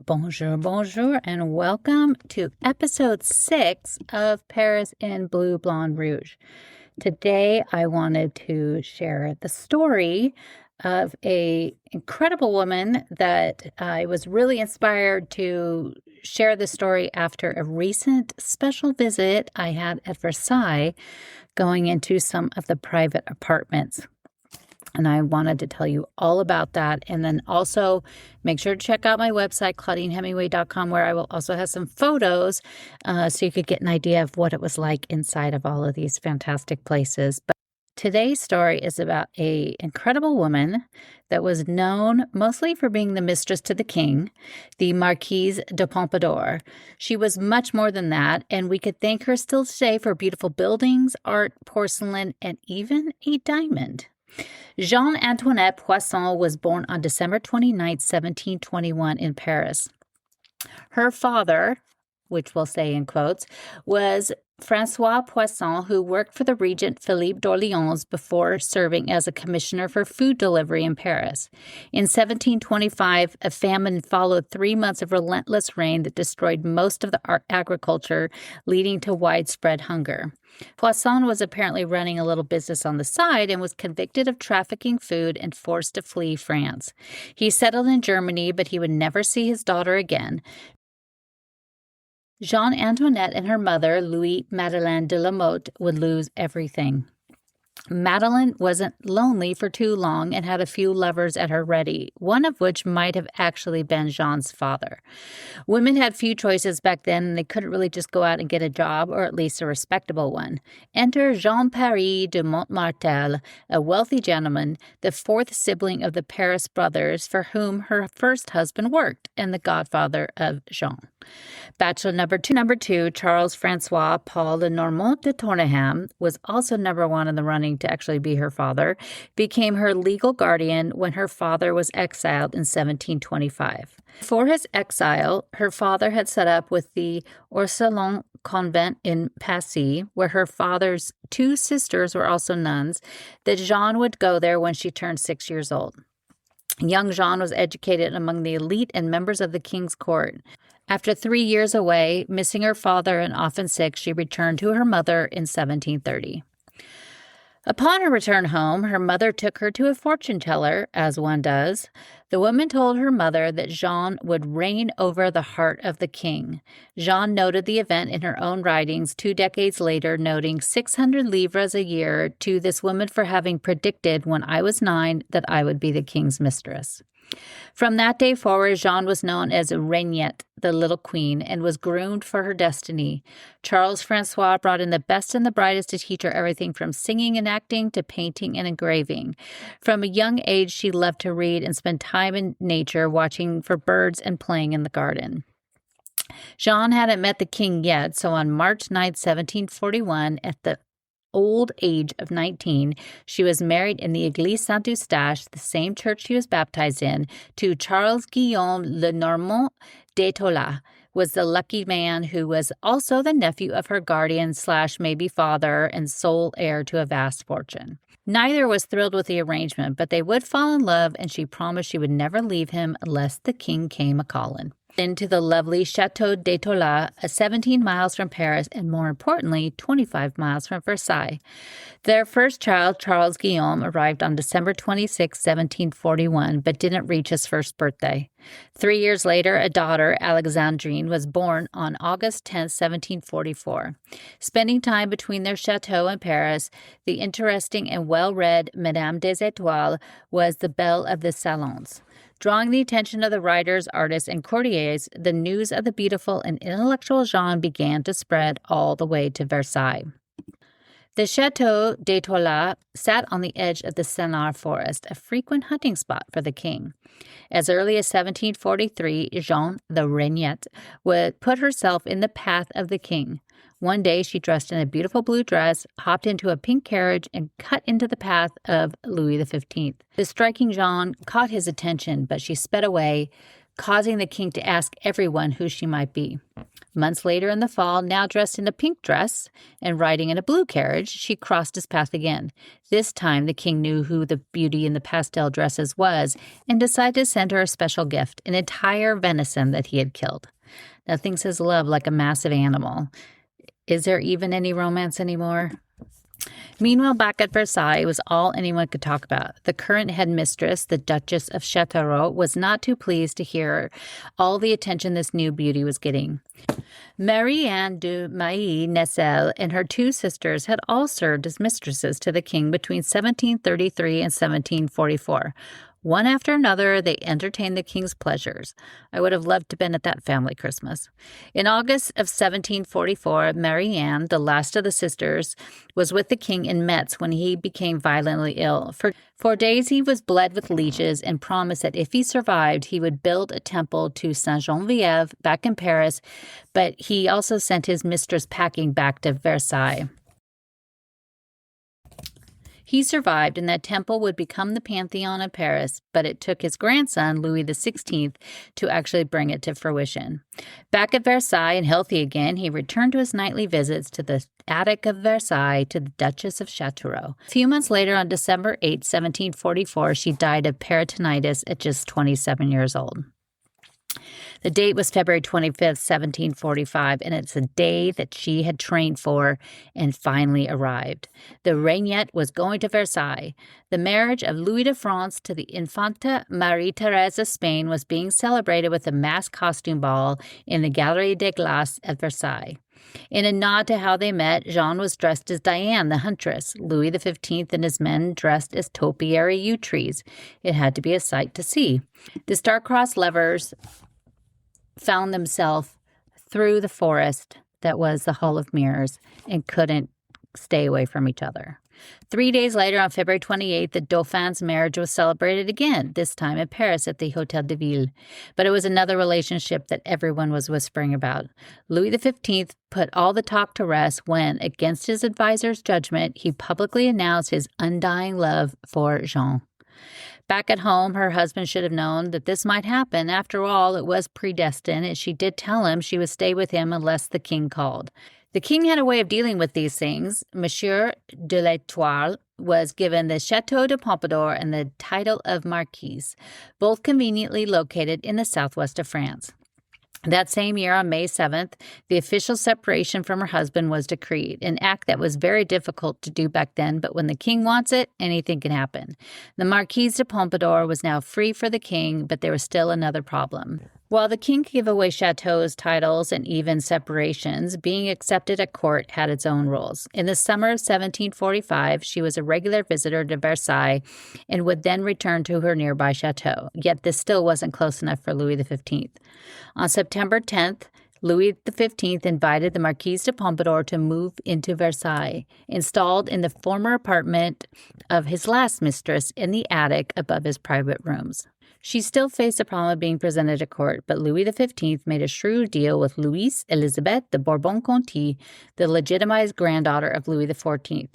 Bonjour, and welcome to episode 6 of Paris in Bleu Blanc Rouge. Today, I wanted to share the story of an incredible woman that I was really inspired to share the story after a recent special visit I had at Versailles, going into some of the private apartments. And I wanted to tell you all about that. And then also make sure to check out my website, ClaudineHemingway.com, where I will also have some photos so you could get an idea of what it was like inside of all of these fantastic places. But today's story is about an incredible woman that was known mostly for being the mistress to the king, the Marquise de Pompadour. She was much more than that, and we could thank her still today for beautiful buildings, art, porcelain, and even a diamond. Jeanne Antoinette Poisson was born on December 29, 1721 in Paris. Her father, which we'll say in quotes, was Francois Poisson, who worked for the regent Philippe d'Orléans before serving as a commissioner for food delivery in Paris. In 1725, a famine followed 3 months of relentless rain that destroyed most of the agriculture, leading to widespread hunger. Poisson was apparently running a little business on the side and was convicted of trafficking food and forced to flee France. He settled in Germany, but he would never see his daughter again. Jeanne Antoinette and her mother, Louise Madeleine de la Motte, would lose everything. Madeleine wasn't lonely for too long and had a few lovers at her ready, one of which might have actually been Jeanne's father. Women had few choices back then, and they couldn't really just go out and get a job, or at least a respectable one. Enter Jean-Paris de Montmartel, a wealthy gentleman, the fourth sibling of the Paris brothers, for whom her first husband worked, and the godfather of Jeanne. Bachelor number two, Charles Francois Paul de Normand de Torneham, was also number one in the running to actually be her father, became her legal guardian when her father was exiled in 1725. Before his exile, her father had set up with the Ursuline convent in Passy, where her father's 2 sisters were also nuns, that Jeanne would go there when she turned 6 years old. Young Jeanne was educated among the elite and members of the king's court. After 3 years away, missing her father and often sick, she returned to her mother in 1730. Upon her return home, her mother took her to a fortune teller, as one does. The woman told her mother that Jeanne would reign over the heart of the king. Jeanne noted the event in her own writings 2 decades later, noting 600 livres a year to this woman for having predicted when I was 9 that I would be the king's mistress. From that day forward, Jeanne was known as Reignette, the little queen, and was groomed for her destiny. Charles Francois brought in the best and the brightest to teach her everything from singing and acting to painting and engraving. From a young age, she loved to read and spend time in nature, watching for birds and playing in the garden. Jeanne hadn't met the king yet, so on March 9, 1741, at the old age of 19, she was married in the Église Saint-Eustache, the same church she was baptized in, to Charles Guillaume Le Normand d'Etola, was the lucky man who was also the nephew of her guardian / maybe father and sole heir to a vast fortune. Neither was thrilled with the arrangement, but they would fall in love, and she promised she would never leave him unless the king came a-callin'. Into the lovely Chateau d'Etola, 17 miles from Paris, and more importantly, 25 miles from Versailles. Their first child, Charles Guillaume, arrived on December 26, 1741, but didn't reach his first birthday. 3 years later, a daughter, Alexandrine, was born on August 10, 1744. Spending time between their chateau and Paris, the interesting and well-read Madame des Étoiles was the belle of the salons. Drawing the attention of the writers, artists, and courtiers, the news of the beautiful and intellectual Jeanne began to spread all the way to Versailles. The Chateau d'Etola sat on the edge of the Sennar forest, a frequent hunting spot for the king. As early as 1743, Jeanne, the Reignette, would put herself in the path of the king. One day, she dressed in a beautiful blue dress, hopped into a pink carriage, and cut into the path of Louis XV. The striking Jeanne caught his attention, but she sped away, causing the king to ask everyone who she might be. Months later in the fall, now dressed in a pink dress and riding in a blue carriage, she crossed his path again. This time, the king knew who the beauty in the pastel dresses was and decided to send her a special gift, an entire venison that he had killed. Nothing says love like a massive animal. Is there even any romance anymore? Meanwhile, back at Versailles, it was all anyone could talk about. The current headmistress, the Duchess of Châteauroux, was not too pleased to hear all the attention this new beauty was getting. Marie-Anne de Mailly-Nesle and her two sisters had all served as mistresses to the king between 1733 and 1744. One after another, they entertained the king's pleasures. I would have loved to have been at that family Christmas. In August of 1744, Marie-Anne, the last of the sisters, was with the king in Metz when he became violently ill. For days he was bled with leeches and promised that if he survived, he would build a temple to Saint Geneviève back in Paris, but he also sent his mistress packing back to Versailles. He survived, and that temple would become the Pantheon of Paris, but it took his grandson, Louis XVI, to actually bring it to fruition. Back at Versailles and healthy again, he returned to his nightly visits to the attic of Versailles to the Duchess of Châteauroux. A few months later, on December 8, 1744, she died of peritonitis at just 27 years old. The date was February 25th, 1745, and it's a day that she had trained for and finally arrived. The Reignette was going to Versailles. The marriage of Louis de France to the Infanta Marie-Thérèse of Spain was being celebrated with a mass costume ball in the Galerie des Glaces at Versailles. In a nod to how they met, Jean was dressed as Diane, the huntress, Louis XV and his men dressed as topiary yew trees. It had to be a sight to see. The star-crossed lovers found themselves through the forest that was the Hall of Mirrors and couldn't stay away from each other. 3 days later, on February 28th, the Dauphin's marriage was celebrated again, this time in Paris at the Hôtel de Ville. But it was another relationship that everyone was whispering about. Louis XV put all the talk to rest when, against his advisor's judgment, he publicly announced his undying love for Jean. Back at home, her husband should have known that this might happen. After all, it was predestined, and she did tell him she would stay with him unless the king called. The king had a way of dealing with these things. Monsieur de l'Étoile was given the Chateau de Pompadour and the title of Marquise, both conveniently located in the southwest of France. That same year, on May 7th, the official separation from her husband was decreed, an act that was very difficult to do back then, but when the king wants it, anything can happen. The Marquise de Pompadour was now free for the king, but there was still another problem. While the king could give away chateaux, titles, and even separations, being accepted at court had its own rules. In the summer of 1745, she was a regular visitor to Versailles and would then return to her nearby chateau. Yet this still wasn't close enough for Louis XV. On September 10th, Louis XV invited the Marquise de Pompadour to move into Versailles, installed in the former apartment of his last mistress in the attic above his private rooms. She still faced the problem of being presented at court, but Louis XV made a shrewd deal with Louise Elizabeth de Bourbon-Conti, the legitimized granddaughter of Louis XIV.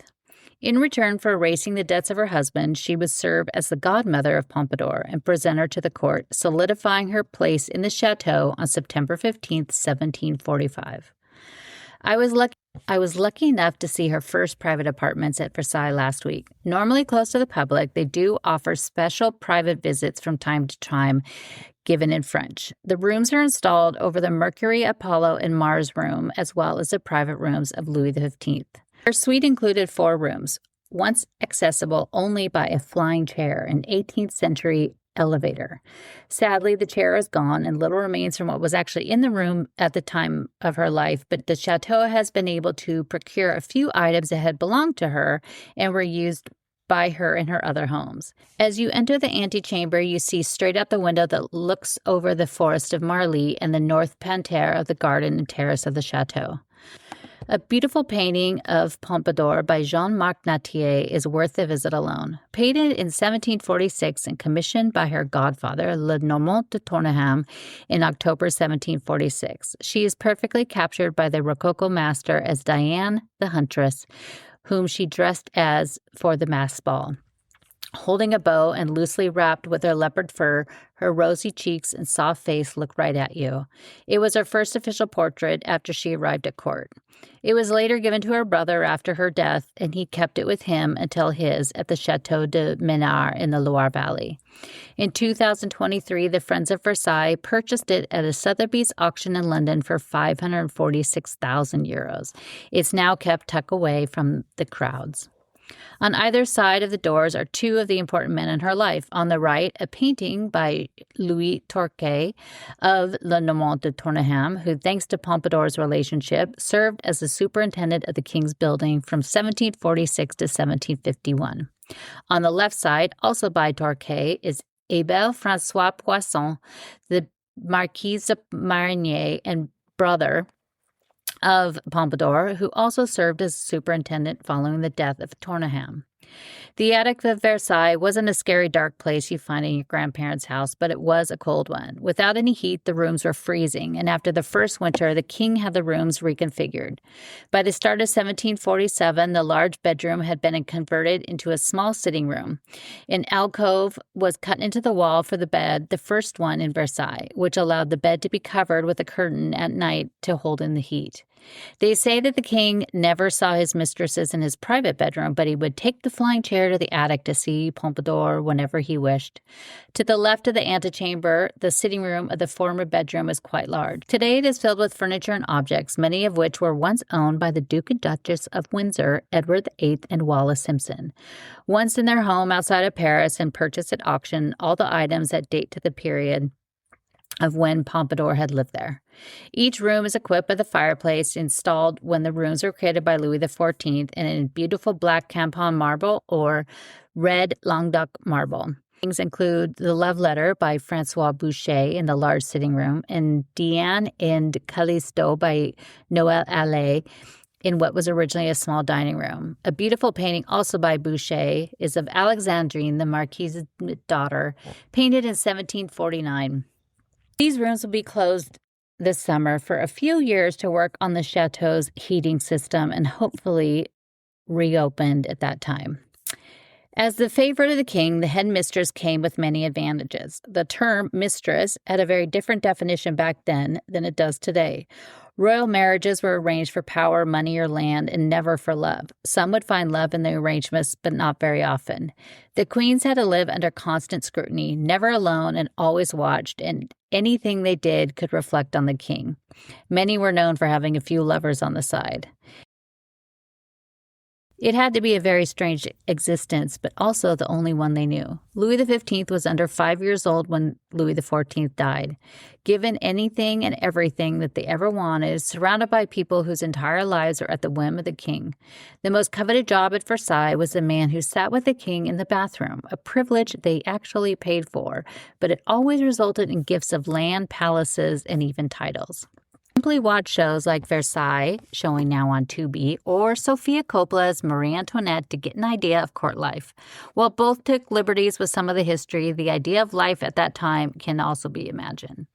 In return for erasing the debts of her husband, she would serve as the godmother of Pompadour and present her to the court, solidifying her place in the chateau on September 15th, 1745. I was lucky enough to see her first private apartments at Versailles last week. Normally closed to the public, they do offer special private visits from time to time, given in French. The rooms are installed over the Mercury, Apollo, and Mars room, as well as the private rooms of Louis XV. Her suite included 4 rooms, once accessible only by a flying chair, an 18th century elevator. Sadly, the chair is gone and little remains from what was actually in the room at the time of her life, but the chateau has been able to procure a few items that had belonged to her and were used by her in her other homes. As you enter the antechamber, you see straight out the window that looks over the forest of Marly and the north parterre of the garden and terrace of the chateau. A beautiful painting of Pompadour by Jean-Marc Nattier is worth the visit alone. Painted in 1746 and commissioned by her godfather, Le Normand de Torneham, in October 1746. She is perfectly captured by the Rococo master as Diane the Huntress, whom she dressed as for the masked ball. Holding a bow and loosely wrapped with her leopard fur, her rosy cheeks and soft face looked right at you. It was her first official portrait after she arrived at court. It was later given to her brother after her death, and he kept it with him until his at the Chateau de Menard in the Loire Valley. In 2023, the Friends of Versailles purchased it at a Sotheby's auction in London for €546,000. It's now kept tucked away from the crowds. On either side of the doors are two of the important men in her life. On the right, a painting by Louis Torquay of Le Normand de Tourneham, who, thanks to Pompadour's relationship, served as the superintendent of the King's Building from 1746 to 1751. On the left side, also by Torquay, is Abel François Poisson, the Marquis de Marigny and brother of Pompadour, who also served as superintendent following the death of Tourneham. The attic of Versailles wasn't a scary, dark place you find in your grandparents' house, but it was a cold one. Without any heat, the rooms were freezing, and after the first winter, the king had the rooms reconfigured. By the start of 1747, the large bedroom had been converted into a small sitting room. An alcove was cut into the wall for the bed, the first one in Versailles, which allowed the bed to be covered with a curtain at night to hold in the heat. They say that the king never saw his mistresses in his private bedroom, but he would take the flying chair to the attic to see Pompadour whenever he wished. To the left of the antechamber, the sitting room of the former bedroom is quite large. Today it is filled with furniture and objects, many of which were once owned by the Duke and Duchess of Windsor, Edward VIII, and Wallace Simpson. Once in their home outside of Paris and purchased at auction, all the items that date to the period of when Pompadour had lived there. Each room is equipped with a fireplace installed when the rooms were created by Louis XIV and in beautiful black Campon marble or red Languedoc marble. Things include the love letter by Francois Boucher in the large sitting room and Diane and Callisto by Noël Allais in what was originally a small dining room. A beautiful painting also by Boucher is of Alexandrine, the Marquise's daughter, painted in 1749. These rooms will be closed this summer for a few years to work on the chateau's heating system and hopefully reopened at that time. As the favorite of the king, the head mistress came with many advantages. The term mistress had a very different definition back then than it does today. Royal marriages were arranged for power, money, or land, and never for love. Some would find love in the arrangements, but not very often. The queens had to live under constant scrutiny, never alone and always watched, and anything they did could reflect on the king. Many were known for having a few lovers on the side. It had to be a very strange existence, but also the only one they knew. Louis XV was under 5 years old when Louis XIV died. Given anything and everything that they ever wanted, surrounded by people whose entire lives are at the whim of the king. The most coveted job at Versailles was the man who sat with the king in the bathroom, a privilege they actually paid for, but it always resulted in gifts of land, palaces, and even titles. Simply watch shows like Versailles, showing now on Tubi, or Sofia Coppola's Marie Antoinette to get an idea of court life. While both took liberties with some of the history, the idea of life at that time can also be imagined.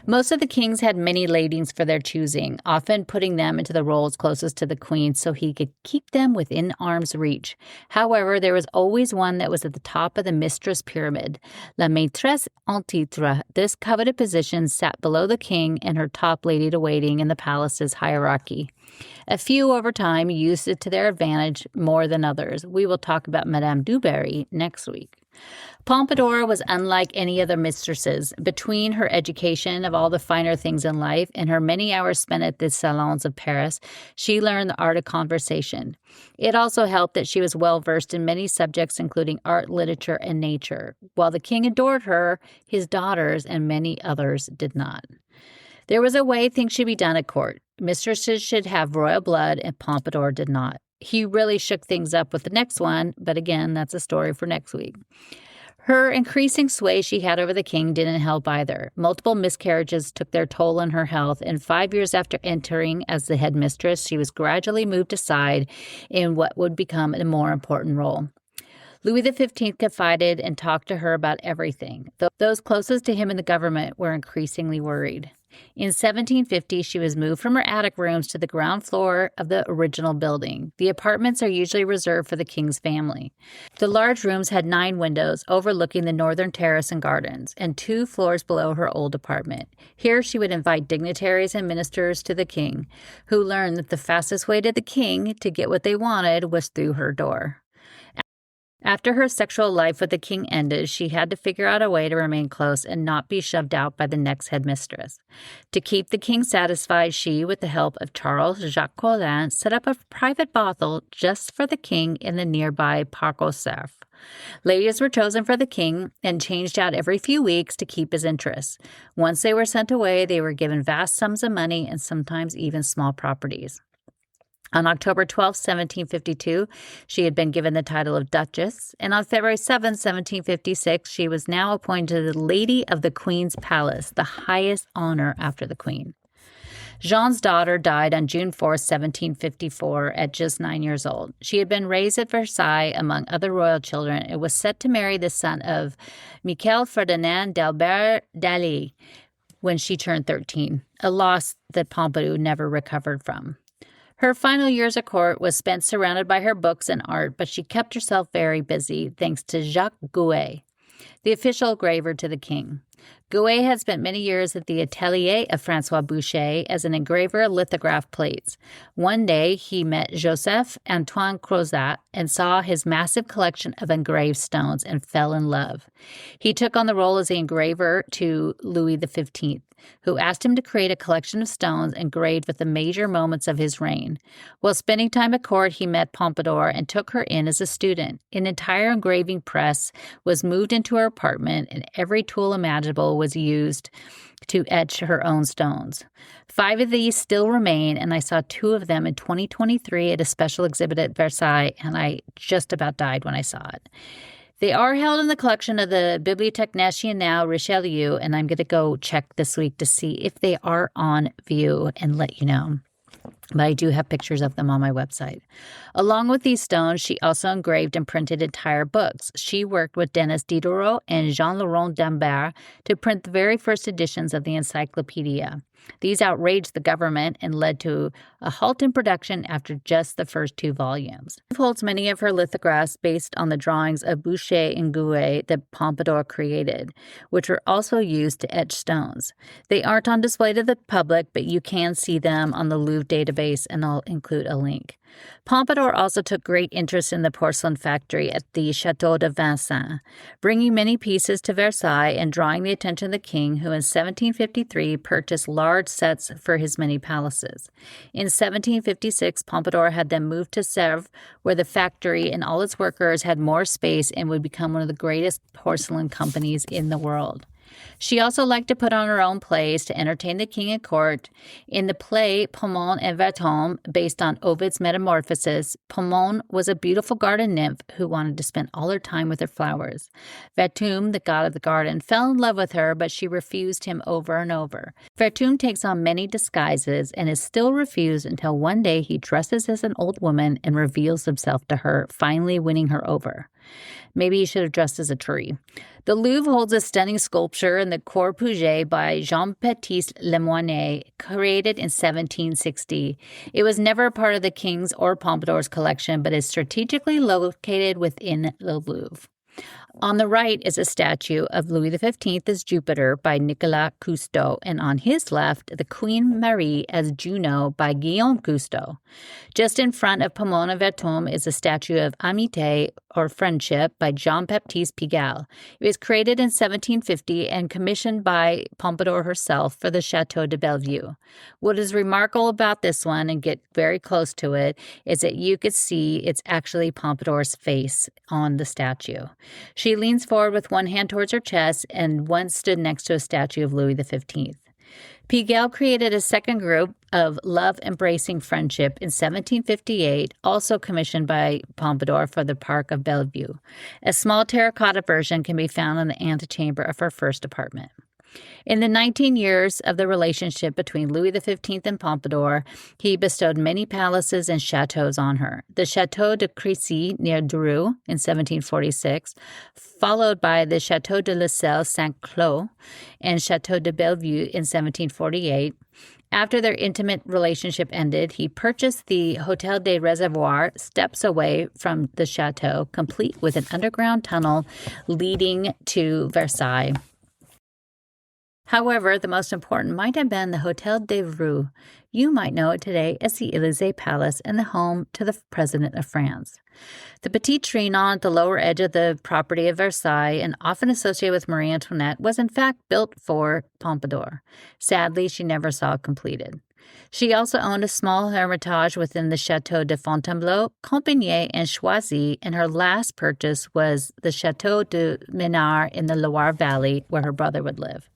Most of the kings had many ladies for their choosing, often putting them into the roles closest to the queen so he could keep them within arm's reach. However, there was always one that was at the top of the mistress pyramid, la mistress en titre. This coveted position sat below the king and her top lady-to-waiting in the palace's hierarchy. A few over time used it to their advantage more than others. We will talk about Madame du Barry next week. Pompadour was unlike any other mistresses. Between her education of all the finer things in life and her many hours spent at the salons of Paris, she learned the art of conversation. It also helped that she was well-versed in many subjects, including art, literature, and nature. While the king adored her, his daughters and many others did not. There was a way things should be done at court. Mistresses should have royal blood, and Pompadour did not. He really shook things up with the next one, but again, that's a story for next week. Her increasing sway she had over the king didn't help either. Multiple miscarriages took their toll on her health, and 5 years after entering as the head mistress, she was gradually moved aside in what would become a more important role. Louis XV confided and talked to her about everything. Those closest to him in the government were increasingly worried. In 1750, she was moved from her attic rooms to the ground floor of the original building. The apartments are usually reserved for the king's family. The large rooms had 9 windows overlooking the northern terrace and gardens, and 2 floors below her old apartment. Here she would invite dignitaries and ministers to the king, who learned that the fastest way to the king to get what they wanted was through her door. After her sexual life with the king ended, she had to figure out a way to remain close and not be shoved out by the next headmistress. To keep the king satisfied, she, with the help of Charles Jacques Collin, set up a private brothel just for the king in the nearby Parc aux Cerfs. Ladies were chosen for the king and changed out every few weeks to keep his interest. Once they were sent away, they were given vast sums of money and sometimes even small properties. On October 12, 1752, she had been given the title of Duchess, and on February 7, 1756, she was now appointed the Lady of the Queen's Palace, the highest honor after the Queen. Jean's daughter died on June 4, 1754, at just 9 years old. She had been raised at Versailles among other royal children and was set to marry the son of Michael Ferdinand d'Albert d'Ailly when she turned 13, a loss that Pompadour never recovered from. Her final years at court was spent surrounded by her books and art, but she kept herself very busy thanks to Jacques Gouet, the official engraver to the king. Gouet had spent many years at the atelier of François Boucher as an engraver of lithograph plates. One day, he met Joseph Antoine Crozat and saw his massive collection of engraved stones and fell in love. He took on the role as the engraver to Louis XV, who asked him to create a collection of stones engraved with the major moments of his reign. While spending time at court, he met Pompadour and took her in as a student. An entire engraving press was moved into her apartment, and every tool imaginable was used to etch her own stones. 5 of these still remain, and I saw 2 of them in 2023 at a special exhibit at Versailles, and I just about died when I saw it. They are held in the collection of the Bibliothèque Nationale Richelieu, and I'm going to go check this week to see if they are on view and let you know. But I do have pictures of them on my website. Along with these stones, she also engraved and printed entire books. She worked with Denis Diderot and Jean-Laurent D'Ambert to print the very first editions of the encyclopedia. These outraged the government and led to a halt in production after just the first 2 volumes. She holds many of her lithographs based on the drawings of Boucher and Gouet that Pompadour created, which were also used to etch stones. They aren't on display to the public, but you can see them on the Louvre database, and I'll include a link. Pompadour also took great interest in the porcelain factory at the Chateau de Versailles, bringing many pieces to Versailles and drawing the attention of the king, who in 1753 purchased large sets for his many palaces. In 1756, Pompadour had them moved to Sèvres, where the factory and all its workers had more space and would become one of the greatest porcelain companies in the world. She also liked to put on her own plays to entertain the king at court. In the play Pomone and Vertum, based on Ovid's Metamorphoses, Pomone was a beautiful garden nymph who wanted to spend all her time with her flowers. Vertum, the god of the garden, fell in love with her, but she refused him over and over. Vertum takes on many disguises and is still refused until one day he dresses as an old woman and reveals himself to her, finally winning her over. Maybe he should have dressed as a tree. The Louvre holds a stunning sculpture in the Cour Puget by Jean-Baptiste Lemoyne, created in 1760. It was never a part of the king's or Pompadour's collection, but is strategically located within the Louvre. On the right is a statue of Louis XV as Jupiter by Nicolas Cousteau, and on his left, the Queen Marie as Juno by Guillaume Cousteau. Just in front of Pomone and Vertum is a statue of Amitié, or Friendship, by Jean-Baptiste Pigalle. It was created in 1750 and commissioned by Pompadour herself for the Chateau de Bellevue. What is remarkable about this one, and get very close to it, is that you could see it's actually Pompadour's face on the statue. She leans forward with one hand towards her chest and one stood next to a statue of Louis XV. Pigalle created a second group of Love Embracing Friendship in 1758, also commissioned by Pompadour for the Park of Bellevue. A small terracotta version can be found in the antechamber of her first apartment. In the 19 years of the relationship between Louis XV and Pompadour, he bestowed many palaces and chateaux on her. The Chateau de Crécy near Dreux in 1746, followed by the Chateau de la Selle Saint-Cloud and Chateau de Bellevue in 1748. After their intimate relationship ended, he purchased the Hôtel des Réservoirs, steps away from the chateau, complete with an underground tunnel leading to Versailles. However, the most important might have been the Hôtel des Dreux. You might know it today as the Élysée Palace and the home to the President of France. The Petit Trianon at the lower edge of the property of Versailles, and often associated with Marie Antoinette, was in fact built for Pompadour. Sadly, she never saw it completed. She also owned a small hermitage within the Chateau de Fontainebleau, Compiègne, and Choisy, and her last purchase was the Chateau de Menard in the Loire Valley, where her brother would live.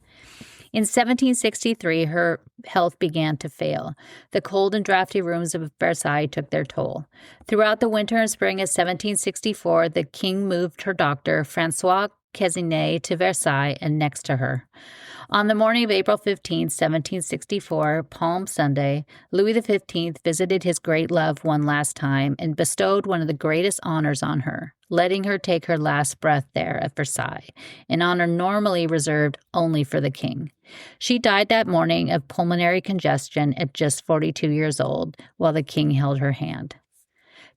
In 1763, her health began to fail. The cold and drafty rooms of Versailles took their toll. Throughout the winter and spring of 1764, the king moved her doctor, François Quesnay, to Versailles and next to her. On the morning of April 15, 1764, Palm Sunday, Louis XV visited his great love one last time and bestowed one of the greatest honors on her, letting her take her last breath there at Versailles, an honor normally reserved only for the king. She died that morning of pulmonary congestion at just 42 years old, while the king held her hand.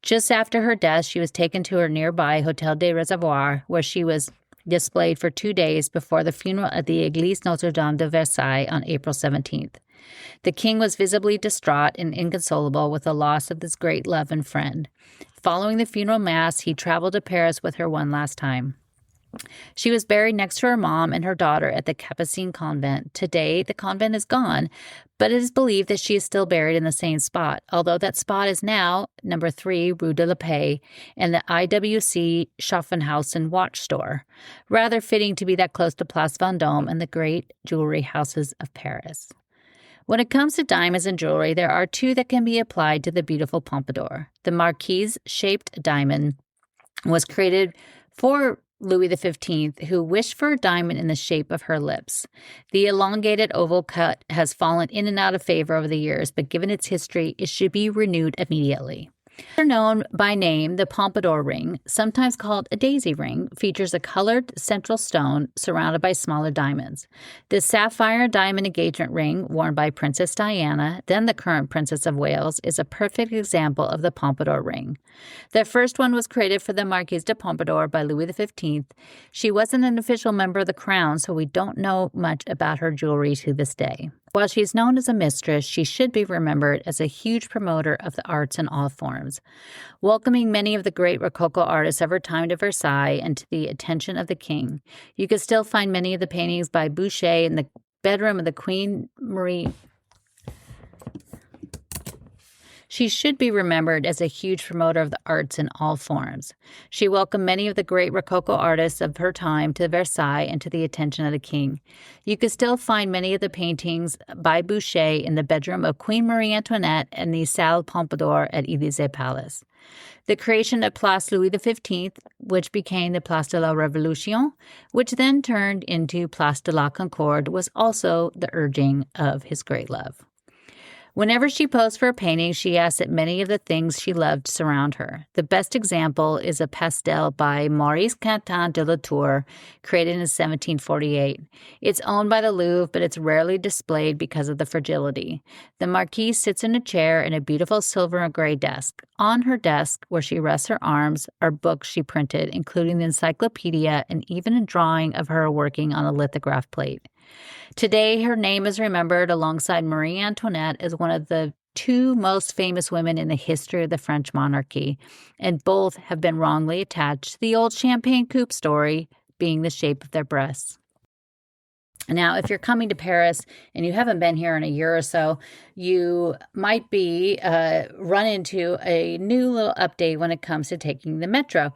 Just after her death, she was taken to her nearby Hôtel des Réservoirs, where she was displayed for 2 days before the funeral at the Église Notre-Dame de Versailles on April 17th. The king was visibly distraught and inconsolable with the loss of this great love and friend. Following the funeral mass, he traveled to Paris with her one last time. She was buried next to her mom and her daughter at the Capucine convent. Today, the convent is gone, but it is believed that she is still buried in the same spot, although that spot is now number 3 Rue de la Paix and the IWC Schaffenhausen watch store, rather fitting to be that close to Place Vendôme and the great jewelry houses of Paris. When it comes to diamonds and jewelry, there are 2 that can be applied to the beautiful Pompadour. The Marquise-shaped diamond was created for Louis XV, who wished for a diamond in the shape of her lips. The elongated oval cut has fallen in and out of favor over the years, but given its history, it should be renewed immediately. They're known by name, the Pompadour ring, sometimes called a daisy ring, features a colored central stone surrounded by smaller diamonds. The sapphire diamond engagement ring, worn by Princess Diana, then the current Princess of Wales, is a perfect example of the Pompadour ring. The first one was created for the Marquise de Pompadour by Louis XV. She wasn't an official member of the crown, so we don't know much about her jewelry to this day. While she is known as a mistress, she should be remembered as a huge promoter of the arts in all forms, welcoming many of the great Rococo artists of her time to Versailles and to the attention of the king. You can still find many of the paintings by Boucher in the bedroom of the Queen Marie. She should be remembered as a huge promoter of the arts in all forms. She welcomed many of the great Rococo artists of her time to Versailles and to the attention of the king. You can still find many of the paintings by Boucher in the bedroom of Queen Marie Antoinette and the Salle Pompadour at Élysée Palace. The creation of Place Louis XV, which became the Place de la Révolution, which then turned into Place de la Concorde, was also the urging of his great love. Whenever she posed for a painting, she asked that many of the things she loved surround her. The best example is a pastel by Maurice Quentin de la Tour, created in 1748. It's owned by the Louvre, but it's rarely displayed because of the fragility. The Marquise sits in a chair in a beautiful silver and gray desk. On her desk, where she rests her arms, are books she printed, including the encyclopedia and even a drawing of her working on a lithograph plate. Today, her name is remembered alongside Marie Antoinette as one of the 2 most famous women in the history of the French monarchy, and both have been wrongly attached to the old champagne coupe story being the shape of their breasts. Now, if you're coming to Paris and you haven't been here in a year or so, you might be run into a new little update when it comes to taking the metro.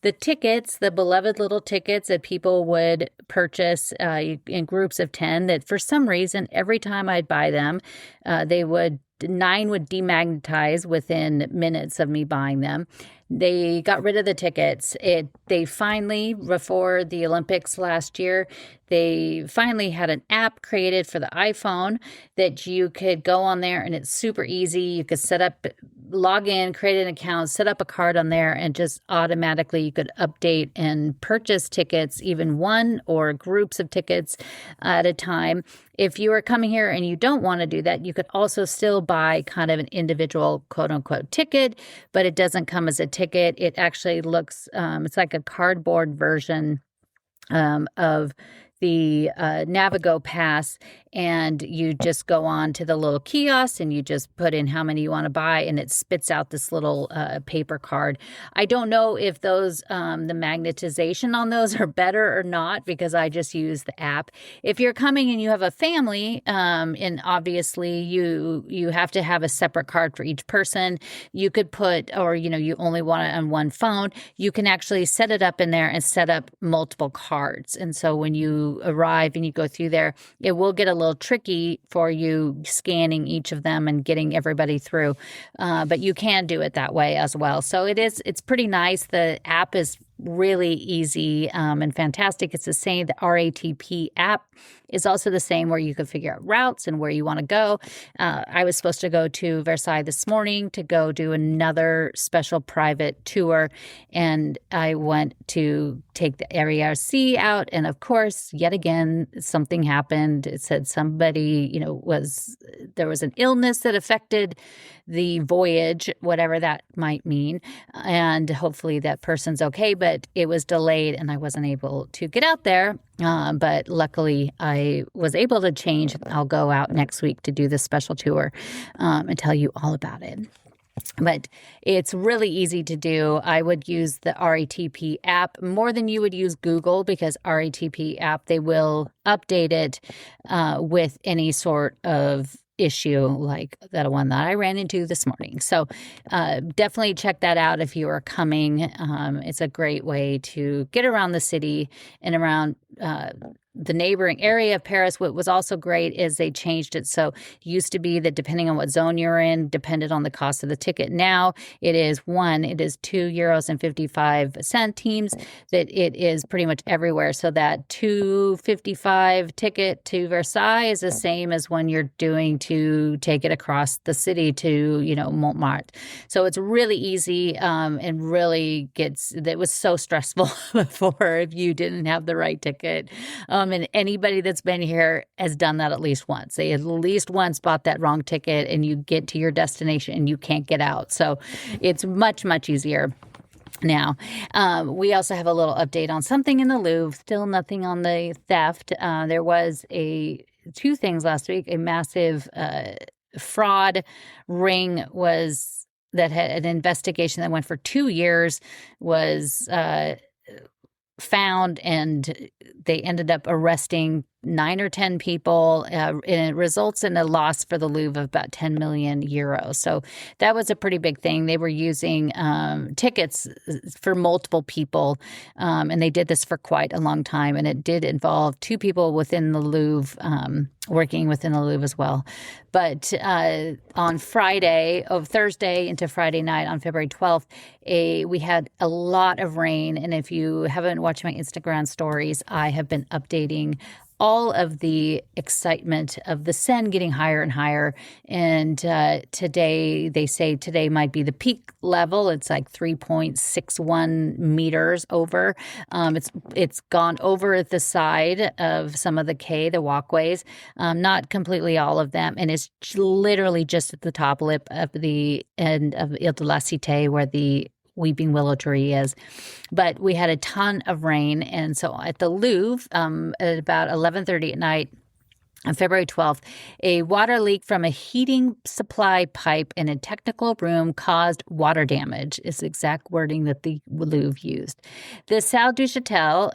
The tickets, the beloved little tickets that people would purchase in groups of 10, that for some reason, every time I'd buy them, they would 9 would demagnetize within minutes of me buying them. They got rid of the tickets. They finally, before the Olympics last year, they finally had an app created for the iPhone that you could go on there, and it's super easy. You could log in, create an account, set up a card on there, and just automatically you could update and purchase tickets, even one or groups of tickets at a time. If you are coming here and you don't want to do that, you could also still buy kind of an individual quote unquote ticket, but it doesn't come as a ticket. It actually looks, it's like a cardboard version of the Navigo Pass, and you just go on to the little kiosk and you just put in how many you want to buy, and it spits out this little paper card. I don't know if those the magnetization on those are better or not, because I just use the app. If you're coming and you have a family, and obviously you have to have a separate card for each person, you could put, or you only want it on one phone, you can actually set it up in there and set up multiple cards. And so when you arrive and you go through there, it will get a little tricky for you scanning each of them and getting everybody through, but you can do it that way as well. So it's pretty nice. The app is really easy and fantastic. It's the same. The RATP app is also the same, where you can figure out routes and where you want to go. I was supposed to go to Versailles this morning to go do another special private tour, and I went to take the RERC out, and of course, yet again, something happened. It said somebody, there was an illness that affected the voyage, whatever that might mean, and hopefully that person's okay, but it was delayed and I wasn't able to get out there. But luckily I was able to change. I'll go out next week to do this special tour and tell you all about it. But it's really easy to do. I would use the RATP app more than you would use Google, because RATP app, they will update it with any sort of issue like that one that I ran into this morning. So definitely check that out if you are coming. It's a great way to get around the city and around the neighboring area of Paris. What was also great is they changed it. So it used to be that depending on what zone you're in, depended on the cost of the ticket. Now it is €2.55, that it is pretty much everywhere. So that $2.55 ticket to Versailles is the same as when you're doing to take it across the city to, Montmartre. So it's really easy and really it was so stressful before if you didn't have the right ticket. And anybody that's been here has done that at least once. They at least once bought that wrong ticket, and you get to your destination and you can't get out. So it's much, much easier now. We also have a little update on something in the Louvre. Still nothing on the theft. There was two things last week. A massive fraud ring that had an investigation that went for 2 years was found, and they ended up arresting 9 or 10 people, and it results in a loss for the Louvre of about 10 million euros. So that was a pretty big thing. They were using tickets for multiple people, and they did this for quite a long time, and it did involve 2 people within the Louvre, working within the Louvre as well. But on Thursday into Friday night on February 12th, we had a lot of rain. And if you haven't watched my Instagram stories, I have been updating all of the excitement of the Seine getting higher and higher. And today, they say today might be the peak level. It's like 3.61 meters over. It's gone over the side of some of the quay, the walkways, not completely all of them. And it's literally just at the top lip of the end of Ile de la Cité, where the weeping willow tree is. But we had a ton of rain. And so at the Louvre, at about 11:30 at night, on February 12th, a water leak from a heating supply pipe in a technical room caused water damage, is the exact wording that the Louvre used. The Salle du Châtel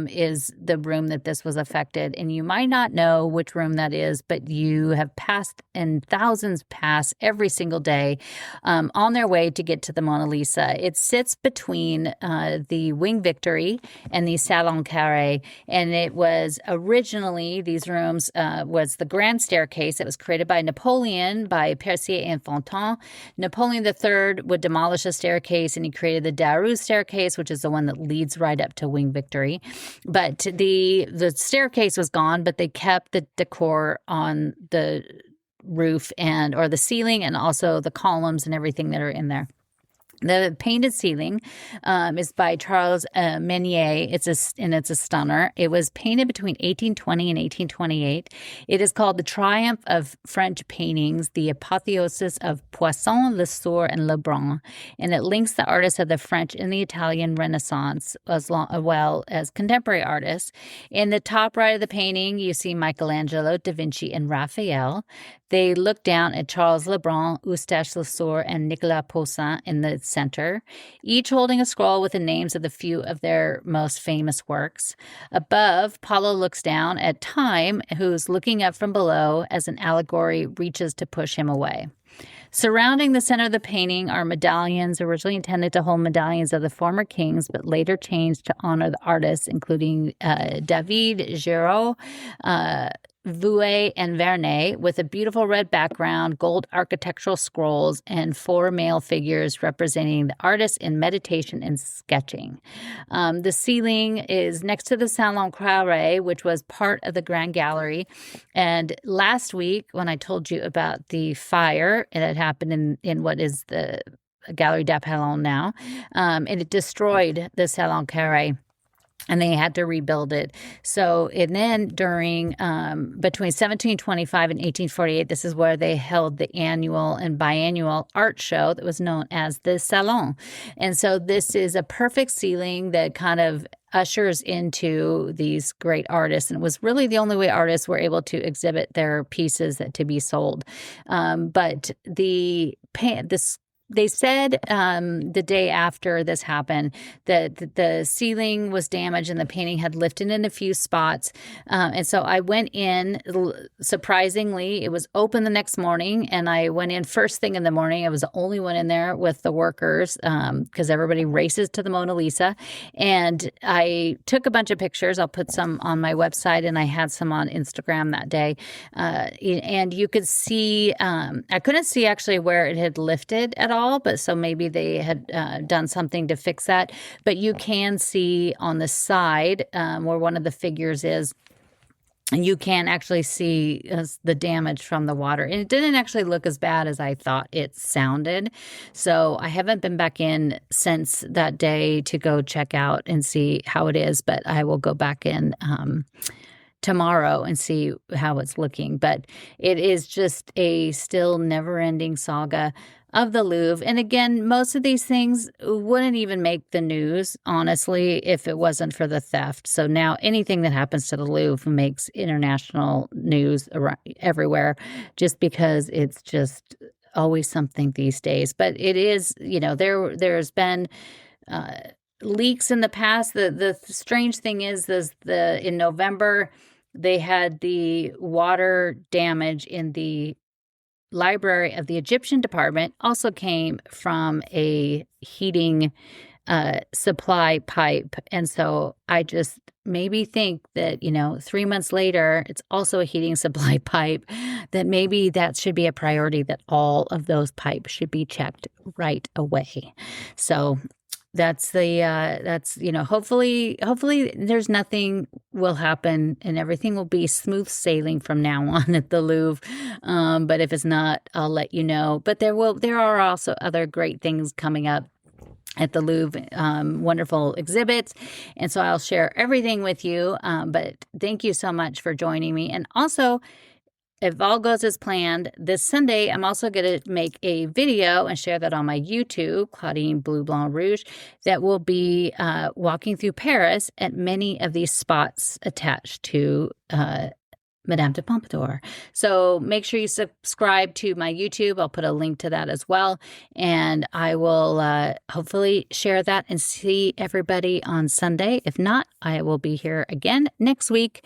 is the room that this was affected, and you might not know which room that is, but you have passed, and thousands pass every single day on their way to get to the Mona Lisa. It sits between the Wing Victory and the Salon Carré, and it was originally, these rooms was the Grand Staircase. It was created by Napoleon, by Percier and Fontaine. Napoleon III would demolish the staircase, and he created the Daru Staircase, which is the one that leads right up to Wing Victory. But the staircase was gone, but they kept the decor on the roof or the ceiling, and also the columns and everything that are in there. The painted ceiling is by Charles Meunier. It's a stunner. It was painted between 1820 and 1828. It is called the Triumph of French Paintings, the apotheosis of Poussin, Lesueur, and Lebrun, and it links the artists of the French and the Italian Renaissance as well as contemporary artists. In the top right of the painting, you see Michelangelo, Da Vinci, and Raphael. They look down at Charles Lebrun, Eustache Lesueur, and Nicolas Poussin in the center, each holding a scroll with the names of the few of their most famous works. Above, Paulo looks down at Time, who's looking up from below as an allegory reaches to push him away. Surrounding the center of the painting are medallions originally intended to hold medallions of the former kings, but later changed to honor the artists, including David Giraud, Vouet, and Vernet, with a beautiful red background, gold architectural scrolls, and 4 male figures representing the artists in meditation and sketching. The ceiling is next to the Salon Carré, which was part of the Grand Gallery. And last week, when I told you about the fire, it had happened in what is the Galerie d'Apollon now, and it destroyed the Salon Carré. And they had to rebuild it. So, and then during, between 1725 and 1848, this is where they held the annual and biannual art show that was known as the Salon. And so this is a perfect ceiling that kind of ushers into these great artists. And it was really the only way artists were able to exhibit their pieces to be sold. But they said the day after this happened that the ceiling was damaged and the painting had lifted in a few spots. And so I went in, surprisingly, it was open the next morning, and I went in first thing in the morning. I was the only one in there with the workers because everybody races to the Mona Lisa. And I took a bunch of pictures. I'll put some on my website, and I had some on Instagram that day. And you could see, I couldn't see actually where it had lifted at all. But so maybe they had done something to fix that. But you can see on the side where one of the figures is, and you can actually see the damage from the water. And it didn't actually look as bad as I thought it sounded. So I haven't been back in since that day to go check out and see how it is. But I will go back in tomorrow and see how it's looking. But it is just a still never-ending saga of the Louvre. And again, most of these things wouldn't even make the news, honestly, if it wasn't for the theft. So now anything that happens to the Louvre makes international news everywhere, just because it's just always something these days. But it is, there's been leaks in the past. The strange thing is in November, they had the water damage in the library of the Egyptian department, also came from a heating supply pipe. And so I just maybe think that, 3 months later, it's also a heating supply pipe, that maybe that should be a priority, that all of those pipes should be checked right away. So hopefully there's nothing will happen and everything will be smooth sailing from now on at the Louvre. But if it's not, I'll let you know. But there are also other great things coming up at the Louvre, wonderful exhibits. And so I'll share everything with you. But thank you so much for joining me. And also, if all goes as planned, this Sunday, I'm also going to make a video and share that on my YouTube, Claudine Bleu Blanc Rouge, that will be walking through Paris at many of these spots attached to Madame de Pompadour. So make sure you subscribe to my YouTube. I'll put a link to that as well. And I will hopefully share that and see everybody on Sunday. If not, I will be here again next week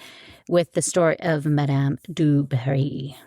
with the story of Madame du Barry.